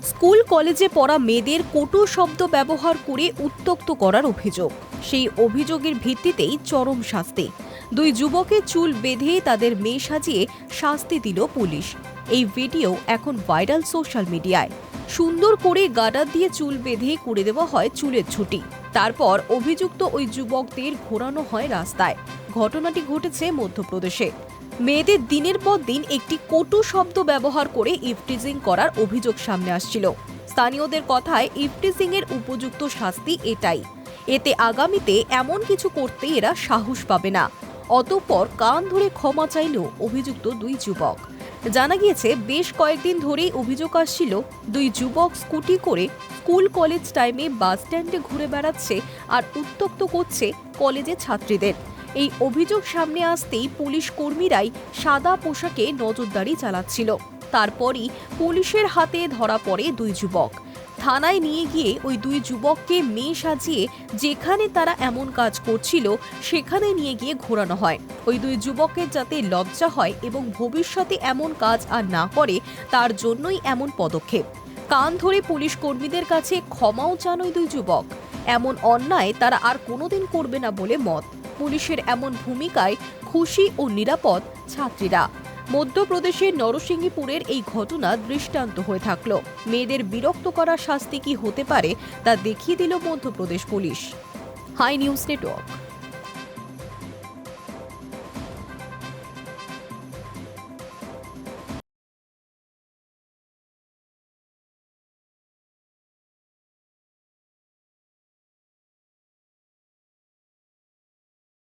School কলেজে পড়া মেয়েদের কটু শব্দ ব্যবহার করে উত্ত্যক্ত করার অভিযোগ। সেই অভিযোগের ভিত্তিতেই চরম শাস্তি। দুই যুবকের চুল বেঁধে তাদের মেয়ে সাজিয়ে শাস্তি দিল পুলিশ। এই ভিডিও এখন ভাইরাল সোশ্যাল মিডিয়ায়। সুন্দর করে গার্ডার দিয়ে চুল বেঁধে করে দেওয়া হয় চুলের ছুটি। তারপর অভিযুক্ত ওই যুবকদের ঘোরানো হয় রাস্তায়। ঘটনাটি ঘটেছে মধ্যপ্রদেশে। মেয়েদের দিনের পর দিন একটি কটু শব্দ ব্যবহার করে ইভটিজিং করার অভিযোগ সামনে আসছিল। স্থানীয়দের কথায় ইভটিজিং এর উপযুক্ত শাস্তি এটাই। এতে আগামীতে এমন কিছু করতে এরা সাহস পাবে না। অতঃপর কান ধরে ক্ষমা চাইল অভিযুক্ত দুই যুবক। জানা গিয়েছে বেশ কয়েকদিন ধরেই অভিযোগ আসছিল দুই যুবক স্কুটি করে স্কুল কলেজ টাইমে বাস স্ট্যান্ডে ঘুরে বেড়াচ্ছে আর উত্ত্যক্ত করছে কলেজের ছাত্রীদের। এই অভিযোগ সামনে আসতেই পুলিশ কর্মীরাই সাদা পোশাকে নজরদারি চালাচ্ছিল। তারপরই পুলিশের হাতে ধরা পড়ে দুই যুবক। থানায় নিয়ে গিয়ে ওই দুই যুবককে মেয়ে সাজিয়ে যেখানে তারা এমন কাজ করছিল সেখানে নিয়ে গিয়ে ঘোরানো হয়। ওই দুই যুবকের যাতে লজ্জা হয় এবং ভবিষ্যতে এমন কাজ আর না করে তার জন্যই এমন পদক্ষেপ। কান ধরে পুলিশ কর্মীদের কাছে ক্ষমাও চান ওই দুই যুবক। এমন অন্যায় তারা আর কোনোদিন করবে না বলে মত। পুলিশের এমন ভূমিকায় খুশি ও নিরাপদ ছাত্রীরা। মধ্যপ্রদেশের নরসিংহীপুরের এই ঘটনা দৃষ্টান্ত হয়ে থাকলো। মেয়েদের বিরক্ত করা শাস্তি কি হতে পারে তা দেখিয়ে দিল Madhya Pradesh police. High news network.